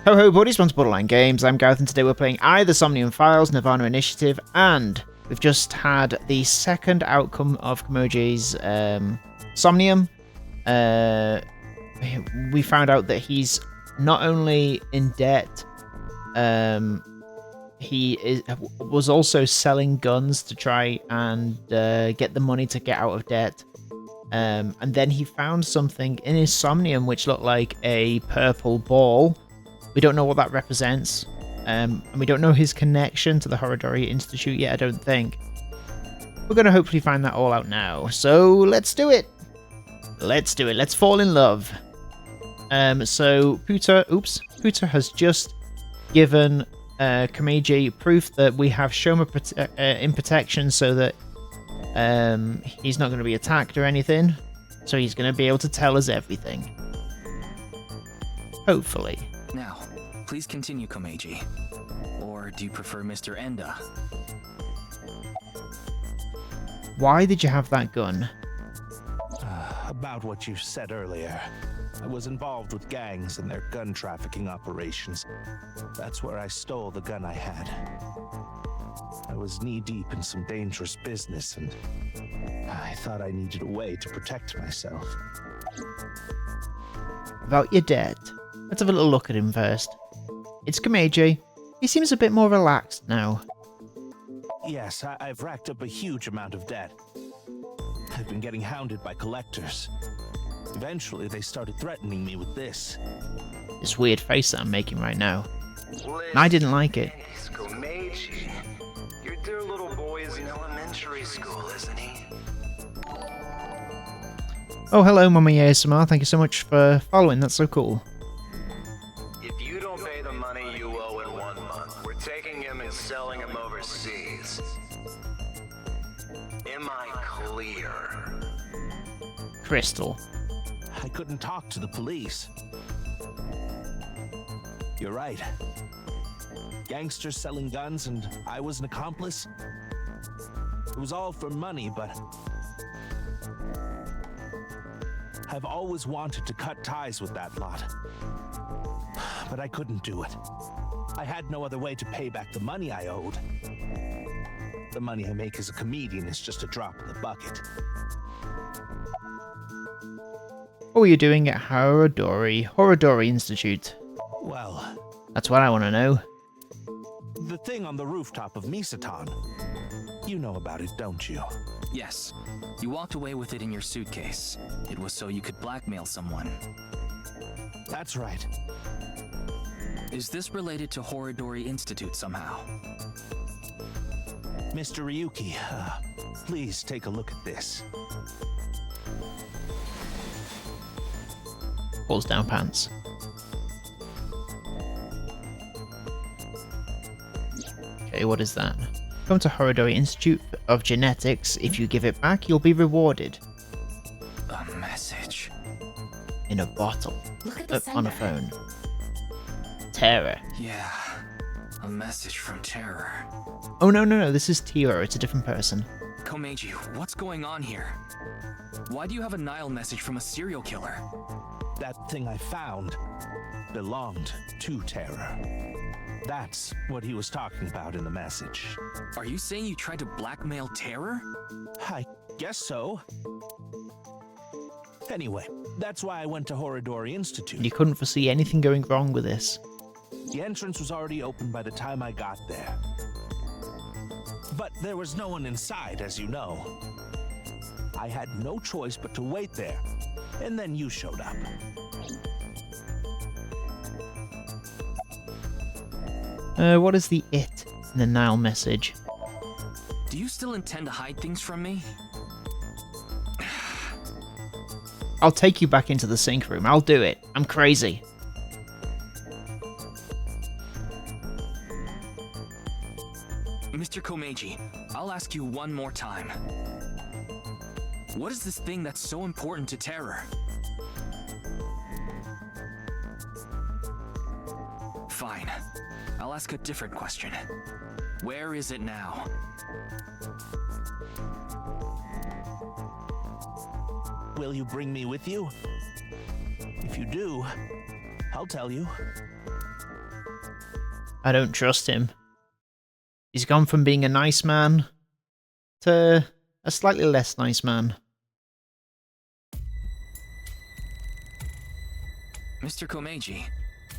Ho ho buddies, from Borderline Games. I'm Gareth and today we're playing either Somnium Files, Nirvana Initiative, and we've just had the second outcome of Kamoji's Somnium. We found out that he's not only in debt, was also selling guns to try and get the money to get out of debt. And then he found something in his Somnium which looked like a purple ball. We don't know what that represents, and we don't know his connection to the Horodori Institute yet, I don't think. We're going to hopefully find that all out now, so let's do it! Let's do it, let's fall in love! So Puta has just given Kameji proof that we have Shoma in protection so that he's not going to be attacked or anything, so he's going to be able to tell us everything. Hopefully. Now, please continue, Komeiji. Or do you prefer Mr. Enda? Why did you have that gun? About what you said earlier. I was involved with gangs and their gun trafficking operations. That's where I stole the gun I had. I was knee-deep in some dangerous business, and I thought I needed a way to protect myself. About your debt. Let's have a little look at him first. It's Kameji. He seems a bit more relaxed now. Yes, I've racked up a huge amount of debt. I've been getting hounded by collectors. Eventually, they started threatening me with this. This weird face that I'm making right now. And I didn't like it. Komeiji, your dear little boy is in elementary school, isn't he? Oh, hello, Mama ASMR. Thank you so much for following. That's so cool. If you don't pay the money you owe in 1 month, we're taking him and selling him overseas. Am I clear? Crystal. I couldn't talk to the police. You're right. Gangsters selling guns and I was an accomplice. It was all for money, but I've always wanted to cut ties with that lot. But I couldn't do it. I had no other way to pay back the money I owed. The money I make as a comedian is just a drop in the bucket. What were you doing at Horodori Institute? Well, That's what I want to know. the thing on the rooftop of Misatan. You know about it, don't you? Yes. You walked away with it in your suitcase. It was so you could blackmail someone. That's right. Is this related to Horodori Institute somehow? Mr. Ryuki, please take a look at this. Pulls down pants. Okay, what is that? Come to Horodori Institute of Genetics. If you give it back, you'll be rewarded. A message. In a bottle. Look at the On a sender. phone. Terror. Yeah. A message from Terror. Oh no, this is Tiro. It's a different person. Komeiji, what's going on here? Why do you have a Nile message from a serial killer? That thing I found belonged to Terror. That's what he was talking about in the message. Are you saying you tried to blackmail Terror? I guess so. Anyway, that's why I went to Horodori Institute. You couldn't foresee anything going wrong with this. The entrance was already open by the time I got there. But there was no one inside, as you know. I had no choice but to wait there, and then you showed up. What is the it in the Nile message? Do you still intend to hide things from me? I'll take you back into the sink room. I'll do it. I'm crazy. Mr. Komeiji, I'll ask you one more time. What is this thing that's so important to Terror? Fine. I'll ask a different question. Where is it now? Will you bring me with you? If you do, I'll tell you. I don't trust him. He's gone from being a nice man to a slightly less nice man. Mr. Komeiji,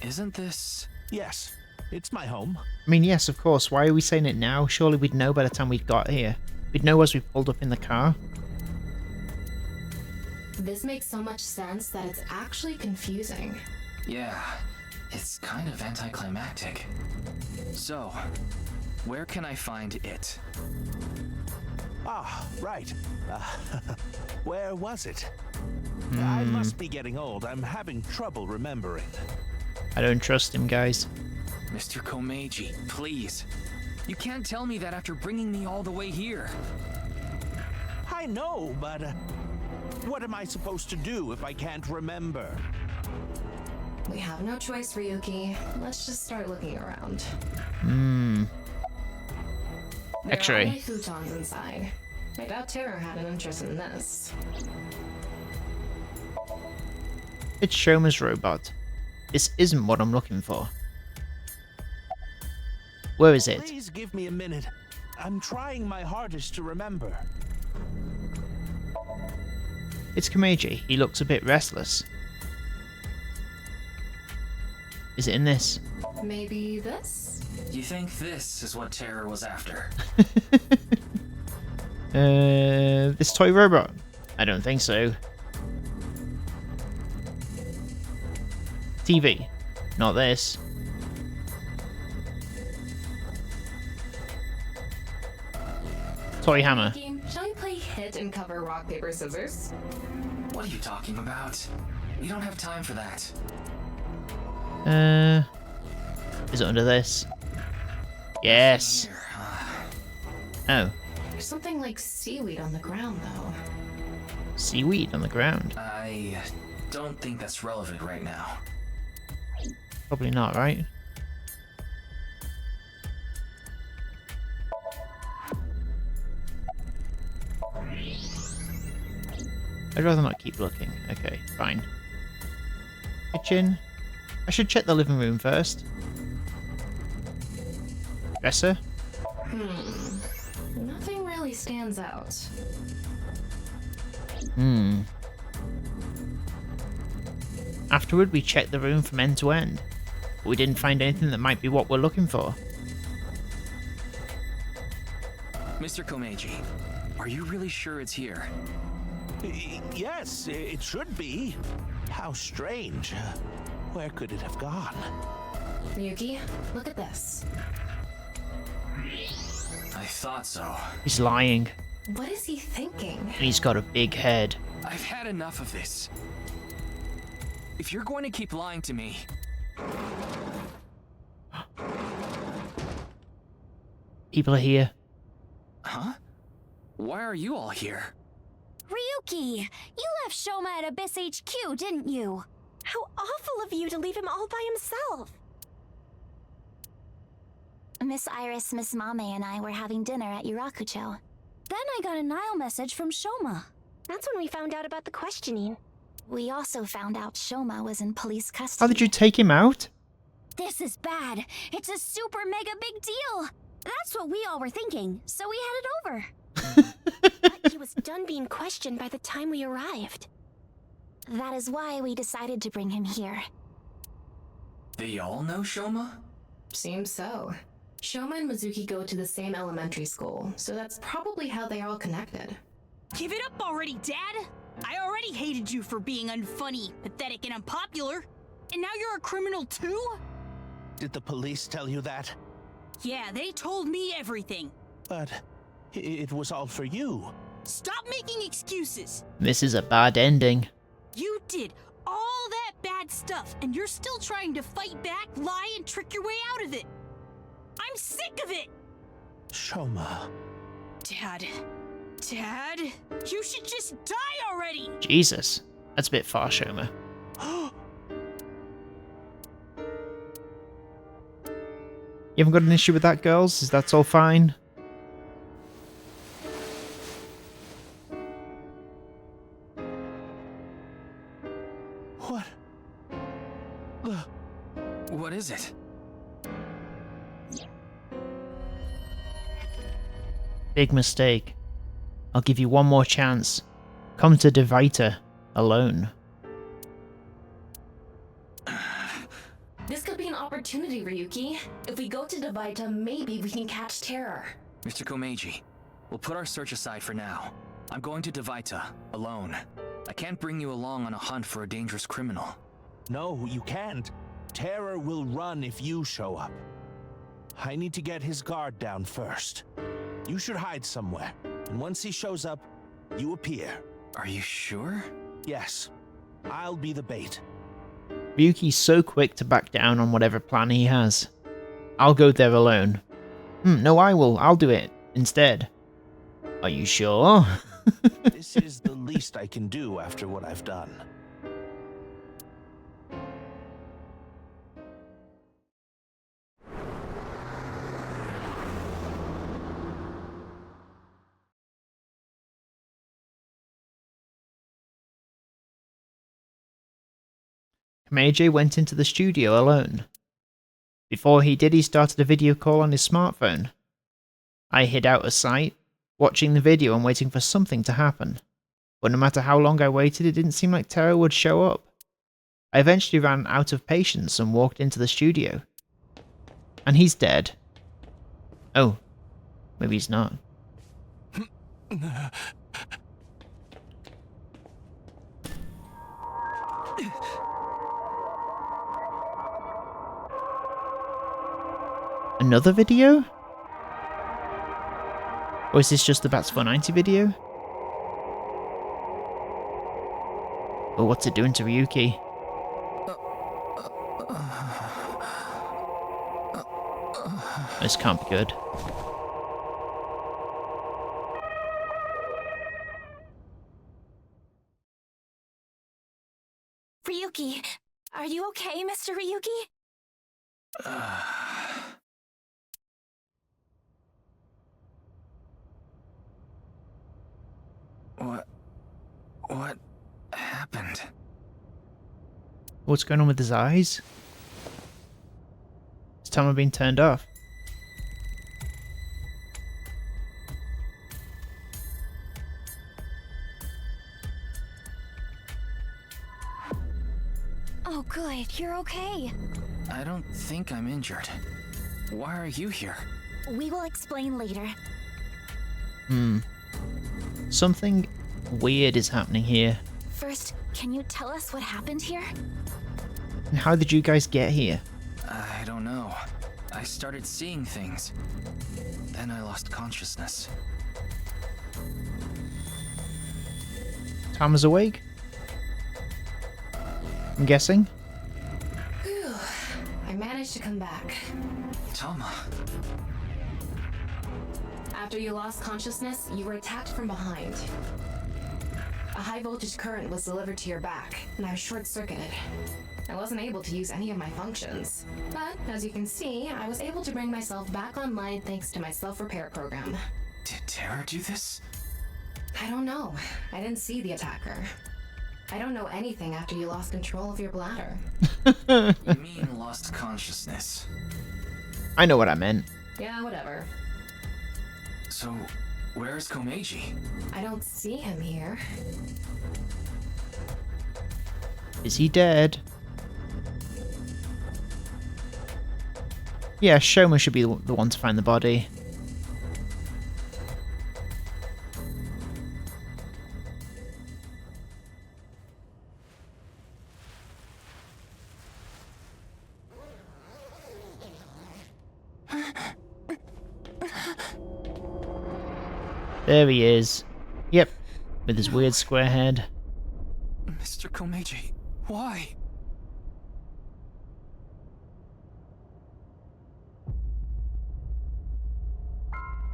isn't this... Yes, it's my home. I mean, yes, of course. Why are we saying it now? Surely we'd know by the time we got here. We'd know as we pulled up in the car. This makes so much sense that it's actually confusing. Yeah, it's kind of anticlimactic. So, where can I find it? Ah, right. Where was it? I must be getting old. I'm having trouble remembering. I don't trust him, guys. Mr. Komeiji, please. You can't tell me that after bringing me all the way here. I know, but what am I supposed to do if I can't remember? We have no choice, Ryuki. Let's just start looking around. There are X-ray. only futons inside. I doubt Terror had an interest in this. It's Shoma's robot. This isn't what I'm looking for. Where is it? Please give me a minute. I'm trying my hardest to remember. It's Komeiji. He looks a bit restless. Is it in this? Maybe this? You think this is what Terror was after? This toy robot? I don't think so. TV. Not this. Toy hammer. Game, shall we play hit and cover rock, paper, scissors? What are you talking about? We don't have time for that. Is it under this? Yes. Here, Oh. There's something like seaweed on the ground, though. Seaweed on the ground. I don't think that's relevant right now. Probably not, right? I'd rather not keep looking. Okay, fine. Kitchen. I should check the living room first. Dresser. Nothing really stands out. Afterward, we checked the room from end to end. But we didn't find anything that might be what we're looking for. Mr. Komeiji, are you really sure it's here? Yes, it should be. How strange. Where could it have gone? Ryuki, look at this. I thought so. He's lying. What is he thinking? And he's got a big head. I've had enough of this. If you're going to keep lying to me... People are here. Huh? Why are you all here? Ryuki, you left Shoma at Abyss HQ, didn't you? How awful of you to leave him all by himself. Miss Iris, Miss Mame, and I were having dinner at Yurakucho. Then I got a Nile message from Shoma. That's when we found out about the questioning. We also found out Shoma was in police custody. How did you take him out? This is bad. It's a super mega big deal. That's what we all were thinking, so we headed over. But he was done being questioned by the time we arrived. That is why we decided to bring him here. They all know Shoma? Seems so. Shoma and Mizuki go to the same elementary school, so that's probably how they are all connected. Give it up already, Dad! I already hated you for being unfunny, pathetic, and unpopular. And now you're a criminal too? Did the police tell you that? Yeah, they told me everything. But it was all for you. Stop making excuses! This is a bad ending. You did all that bad stuff, and you're still trying to fight back, lie, and trick your way out of it. I'm sick of it! Shoma. Dad, you should just die already! Jesus. That's a bit far, Shoma. You haven't got an issue with that, girls? Is that all fine? What? Big mistake. I'll give you one more chance. Come to Devita alone. This could be an opportunity, Ryuki. If we go to Devita, maybe we can catch Terror. Mr. Komeiji, we'll put our search aside for now. I'm going to Devita, alone. I can't bring you along on a hunt for a dangerous criminal. No, you can't. Terror will run if you show up. I need to get his guard down first. You should hide somewhere, and once he shows up, you appear. Are you sure? Yes, I'll be the bait. Ryuki's so quick to back down on whatever plan he has. I'll go there alone. No, I will. I'll do it instead. Are you sure? This is the least I can do after what I've done. Meiji went into the studio alone. Before he did, he started a video call on his smartphone. I hid out of sight, watching the video and waiting for something to happen. But no matter how long I waited, it didn't seem like Terror would show up. I eventually ran out of patience and walked into the studio. And he's dead. Oh, maybe he's not. Another video? Or is this just the Bats 490 video? Oh, what's it doing to Ryuki? This can't be good. Ryuki, are you okay, Mr. Ryuki? What happened? What's going on with his eyes? His timer being turned off. Oh, good. You're okay. I don't think I'm injured. Why are you here? We will explain later. Something weird is happening here. First, can you tell us what happened here? And how did you guys get here? I don't know. I started seeing things. Then I lost consciousness. Tama's awake? I'm guessing? Whew. I managed to come back. Tama. After you lost consciousness, you were attacked from behind. A high voltage current was delivered to your back, and I was short-circuited. I wasn't able to use any of my functions. But, as you can see, I was able to bring myself back online thanks to my self-repair program. Did Terror do this? I don't know. I didn't see the attacker. I don't know anything after you lost control of your bladder. You mean lost consciousness? I know what I meant. Yeah, whatever. So, where's Komeiji? I don't see him here. Is he dead? Yeah, Shoma should be the one to find the body. There he is. Yep, with his weird square head. Mr. Komeiji, why?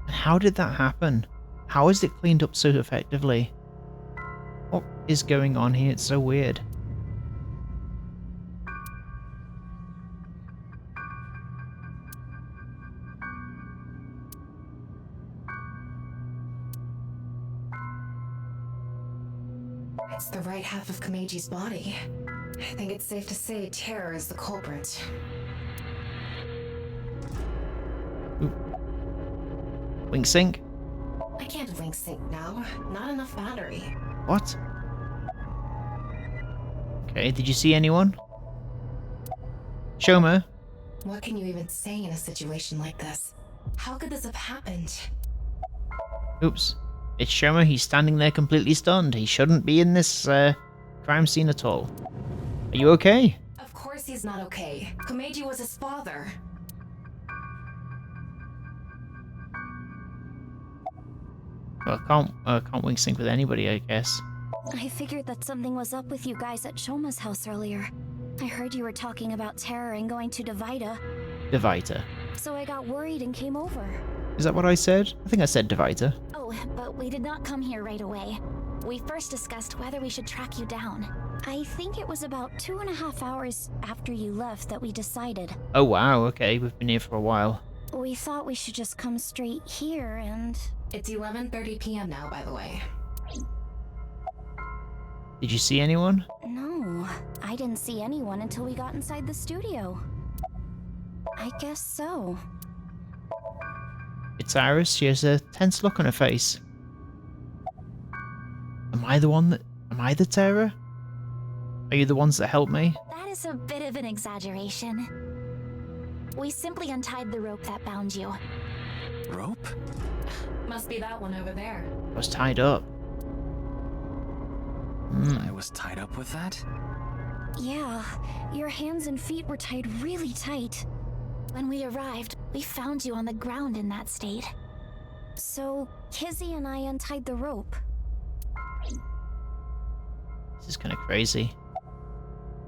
How did that happen? How is it cleaned up so effectively? What is going on here? It's so weird. It's the right half of Komeiji's body. I think it's safe to say Terror is the culprit. Wink sync. I can't link sync now. Not enough battery. What? Okay, did you see anyone? Shoma? What can you even say in a situation like this? How could this have happened? Oops. It's Shoma. He's standing there completely stunned. He shouldn't be in this crime scene at all. Are you okay? Of course he's not okay. Komeiji was his father. Well, can't wing sync with anybody, I guess. I figured that something was up with you guys at Shoma's house earlier. I heard you were talking about terror and going to Divida, Diviter. so I got worried and came over. Is that what I said? I think I said Diviter. Oh, but we did not come here right away. We first discussed whether we should track you down. I think it was about 2.5 hours after you left that we decided. Oh wow, okay, we've been here for a while. We thought we should just come straight here and... It's 11:30 p.m. now, by the way. Did you see anyone? No, I didn't see anyone until we got inside the studio. I guess so. It's Iris. She has a tense look on her face. Am I the terror? Are you the ones that helped me? That is a bit of an exaggeration. We simply untied the rope that bound you. Rope? Must be that one over there. I was tied up. I was tied up with that? Yeah, your hands and feet were tied really tight. When we arrived, we found you on the ground in that state. So, Kizzy and I untied the rope. This is kind of crazy.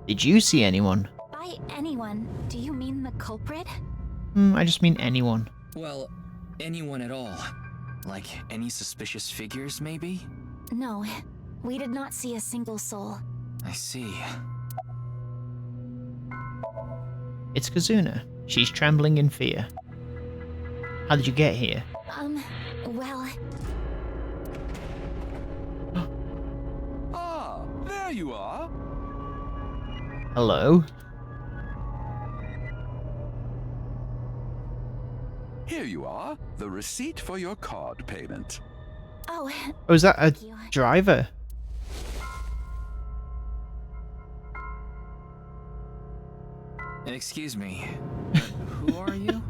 Did you see anyone? By anyone, do you mean the culprit? I just mean anyone. Well, anyone at all. Like any suspicious figures, maybe? No, we did not see a single soul. I see. It's Kazuna. She's trembling in fear. How did you get here? Well... Ah, there you are. Hello? Here you are, the receipt for your card payment. Oh, Oh, is that a thank you. driver? Excuse me. Who are you?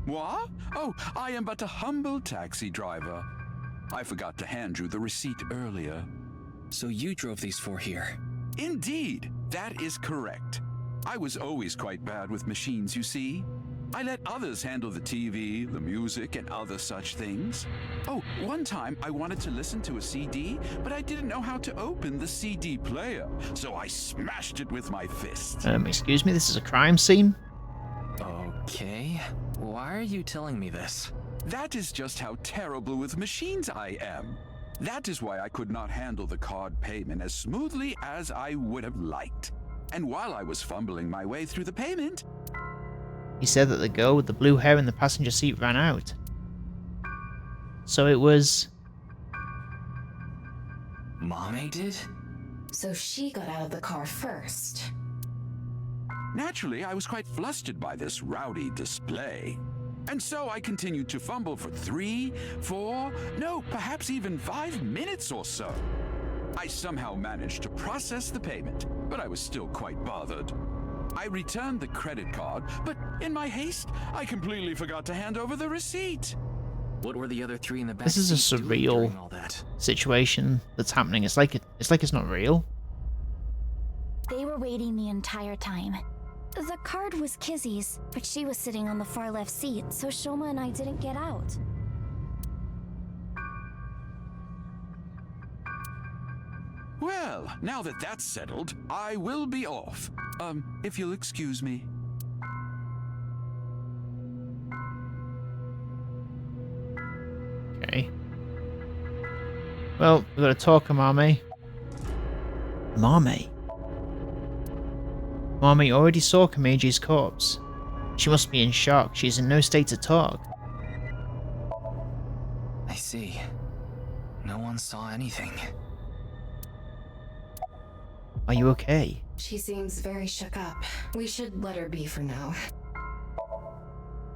What? Oh, I am but a humble taxi driver. I forgot to hand you the receipt earlier. So you drove these four here? Indeed, that is correct. I was always quite bad with machines, you see. I let others handle the TV, the music, and other such things. Oh, one time I wanted to listen to a CD, but I didn't know how to open the CD player, so I smashed it with my fist. Excuse me, this is a crime scene? Okay. Why are you telling me this? That is just how terrible with machines I am. That is why I could not handle the card payment as smoothly as I would have liked. And while I was fumbling my way through the payment... He said that the girl with the blue hair in the passenger seat ran out. So it was... Mommy did? So she got out of the car first. Naturally, I was quite flustered by this rowdy display. And so I continued to fumble for 3, 4, no, perhaps even 5 minutes or so. I somehow managed to process the payment, but I was still quite bothered. I returned the credit card, but in my haste, I completely forgot to hand over the receipt. What were the other three in the back? This is a seat doing surreal during all that? situation that's happening. It's like it's not real. They were waiting the entire time. The card was Kizzy's, but she was sitting on the far left seat, so Shoma and I didn't get out. Well, now that that's settled, I will be off. If you'll excuse me. Okay. Well, we've got to talk to Mame. Mame? Mame already saw Kameiji's corpse. She must be in shock. She's in no state to talk. I see. No one saw anything. Are you okay? She seems very shook up. We should let her be for now.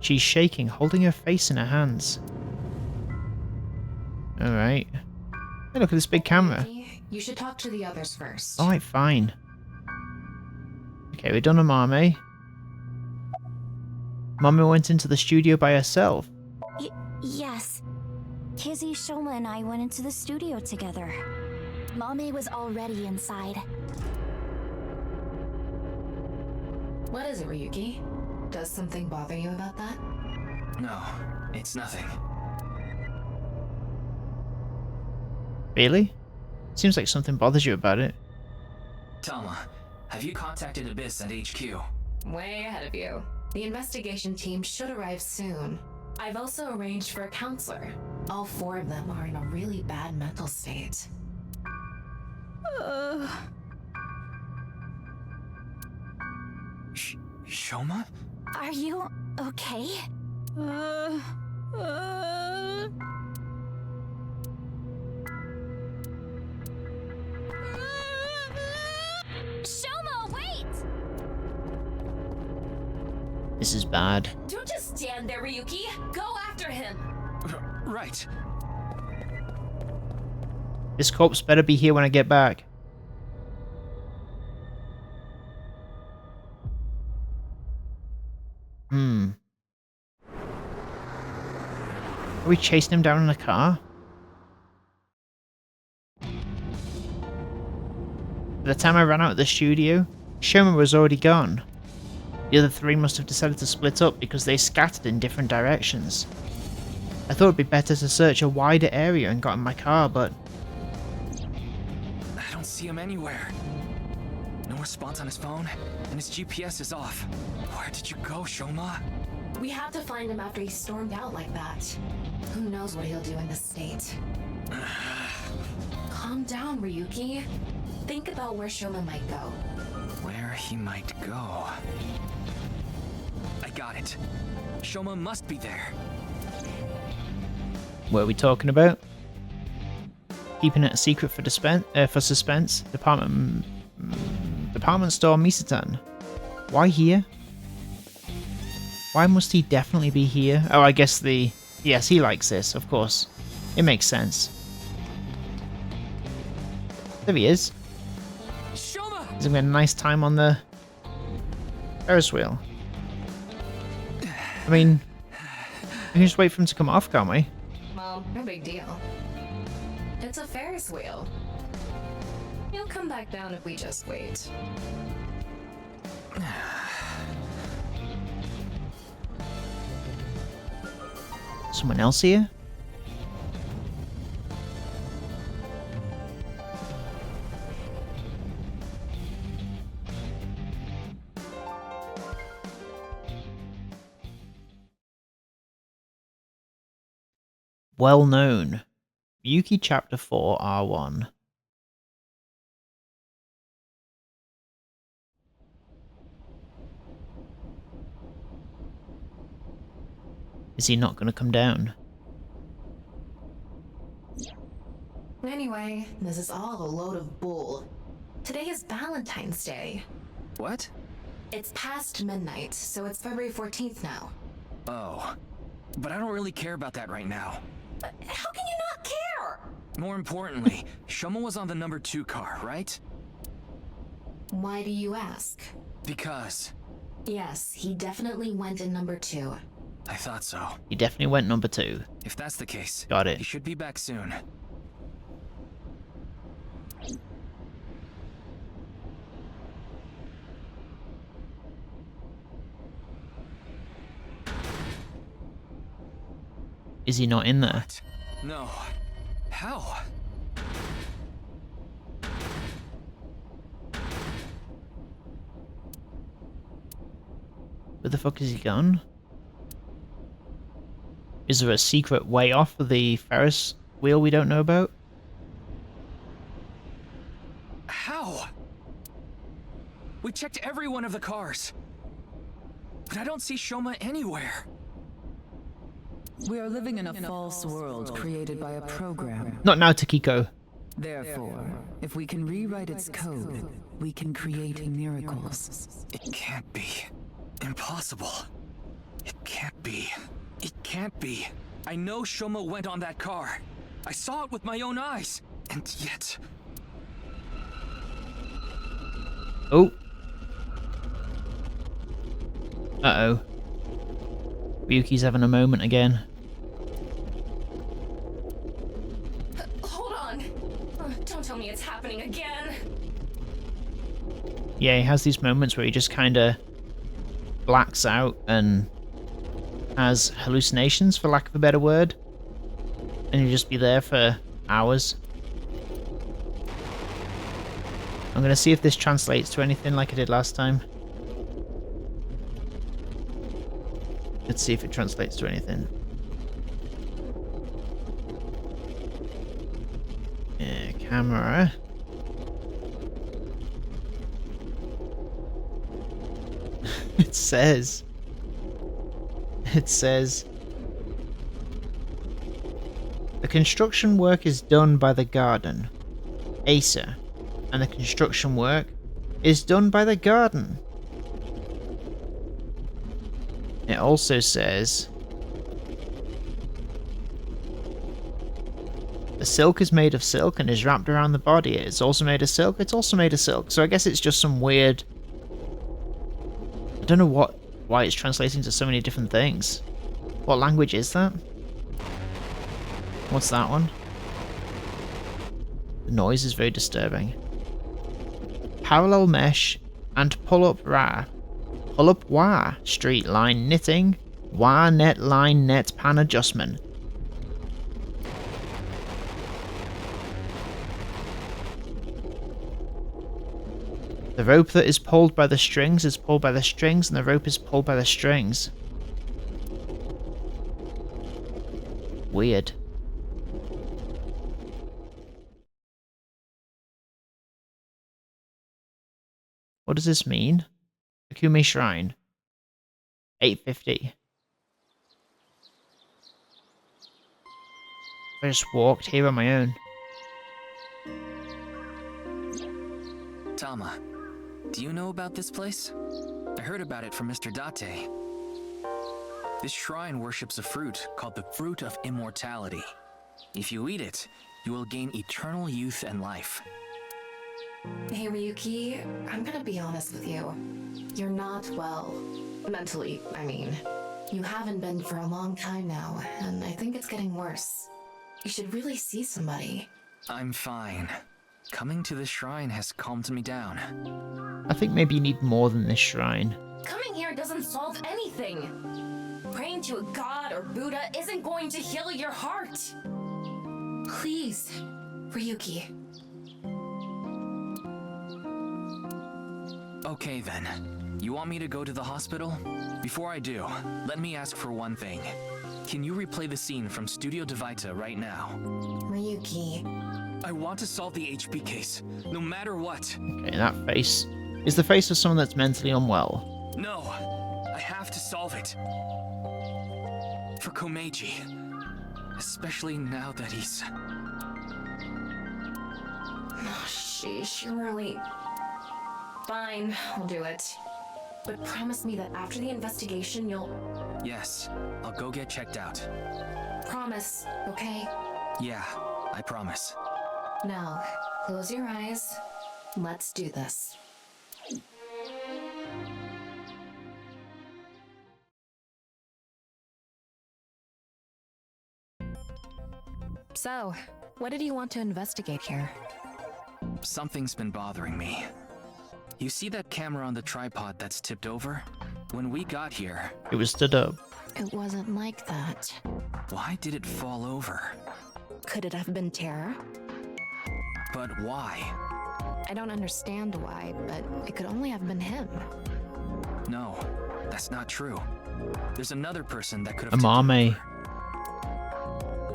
She's shaking, holding her face in her hands. Alright. Hey, look at this big camera. You should talk to the others first. Alright, fine. Okay, we've done a Mame. Mame went into the studio by herself. Yes. Kizzy, Shoma, and I went into the studio together. Mame was already inside. What is it, Ryuki? Does something bother you about that? No, it's nothing. Really? Seems like something bothers you about it. Tama, have you contacted Abyss at HQ? Way ahead of you. The investigation team should arrive soon. I've also arranged for a counselor. All 4 of them are in a really bad mental state. Shoma? Are you okay? Shoma, wait! This is bad. Don't just stand there, Ryuki. Go after him. Right. This corpse better be here when I get back. Are we chasing him down in a car? By the time I ran out of the studio, Shoma was already gone. The other 3 must have decided to split up because they scattered in different directions. I thought it'd be better to search a wider area and got in my car, but... I don't see him anywhere. No response on his phone, and his GPS is off. Where did you go, Shoma? We have to find him after he stormed out like that. Who knows what he'll do in this state. Calm down, Ryuki. Think about where Shoma might go. Where he might go. I got it. Shoma must be there. What are we talking about? Keeping it a secret for suspense. Department store Misatan. Why here? Why must he definitely be here? Oh, I guess yes, he likes this, of course. It makes sense. There he is. Shoma! He's having a nice time on the Ferris wheel. I mean, we can just wait for him to come off, can't we? Well, no big deal. It's a Ferris wheel. He'll come back down if we just wait. Someone else here? Well known. Yuki Chapter 4 R1. Is he not going to come down? Anyway, this is all a load of bull. Today is Valentine's Day. What? It's past midnight, so it's February 14th now. Oh. But I don't really care about that right now. But how can you not care? More importantly, Shoma was on the number 2 car, right? Why do you ask? Because... Yes, he definitely went in number 2. I thought so. He definitely went number 2. If that's the case, Got it. He should be back soon. Is he not in there? What? No. How? Where the fuck is he gone? Is there a secret way off of the Ferris wheel we don't know about? How? We checked every one of the cars. But I don't see Shoma anywhere. We are living in a false world created by a program. Not now, Takiko. Therefore, if we can rewrite its code, we can create miracles. It can't be. Impossible. It can't be. It can't be. I know Shoma went on that car. I saw it with my own eyes. And yet... Oh. Uh-oh. Ryuki's having a moment again. Hold on. Don't tell me it's happening again. Yeah, he has these moments where he just kind of blacks out and has hallucinations, for lack of a better word. And he'll just be there for hours. I'm going to see if this translates to anything like I did last time. Let's see if it translates to anything. Camera. It says, the construction work is done by the garden, Asa, and the construction work is done by the garden. It also says, the silk is made of silk and is wrapped around the body. It's also made of silk. It's also made of silk. So I guess it's just some weird... I don't know why it's translating to so many different things. What language is that? What's that one? The noise is very disturbing. Parallel mesh and pull-up wah street line knitting, wah net line net pan adjustment. The rope that is pulled by the strings is pulled by the strings, and the rope is pulled by the strings. Weird. What does this mean? Akume Shrine. 850. I just walked here on my own. Tama, do you know about this place? I heard about it from Mr. Date. This shrine worships a fruit called the Fruit of Immortality. If you eat it, you will gain eternal youth and life. Hey Ryuki, I'm gonna be honest with you. You're not well. Mentally, I mean. You haven't been for a long time now, and I think it's getting worse. You should really see somebody. I'm fine. Coming to this shrine has calmed me down. I think maybe you need more than this shrine. Coming here doesn't solve anything. Praying to a god or Buddha isn't going to heal your heart. Please, Ryuki. Okay then. You want me to go to the hospital? Before I do, let me ask for one thing. Can you replay the scene from Studio Devita right now? Ryuki. I want to solve the HP case, no matter what. Okay, that face is the face of someone that's mentally unwell. No, I have to solve it. For Komeiji. Especially now that he's... Oh, sheesh, you're really... Fine, I'll do it. But promise me that after the investigation, you'll... Yes, I'll go get checked out. Promise, okay? Yeah, I promise. Now, close your eyes. Let's do this. So, what did you want to investigate here? Something's been bothering me. You see that camera on the tripod that's tipped over? When we got here... It was stood up. It wasn't like that. Why did it fall over? Could it have been terror? But why? I don't understand why, but it could only have been him. No, that's not true. There's another person that could have... Amame.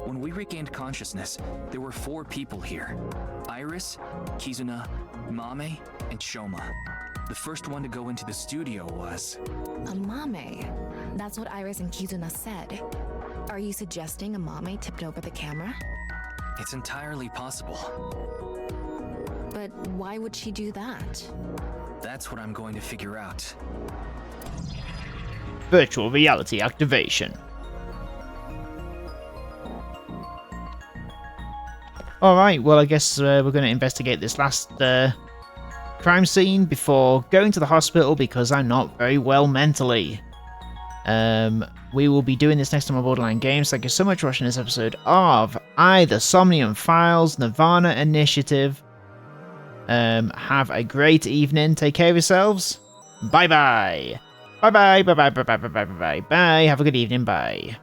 When we regained consciousness, there were 4 people here. Iris, Kizuna, Mame, and Shoma. The first one to go into the studio was... Amame. That's what Iris and Kizuna said. Are you suggesting Amame tipped over the camera? It's entirely possible. But why would she do that? That's what I'm going to figure out. Virtual reality activation. Alright, well I guess we're going to investigate this last crime scene before going to the hospital because I'm not very well mentally. We will be doing this next time on Borderline Games. Thank you so much for watching this episode of the Somnium Files Nirvana Initiative. Have a great evening. Take care of yourselves. Bye bye. Bye bye. Bye bye. Bye bye. Bye bye. Bye bye. Have a good evening. Bye.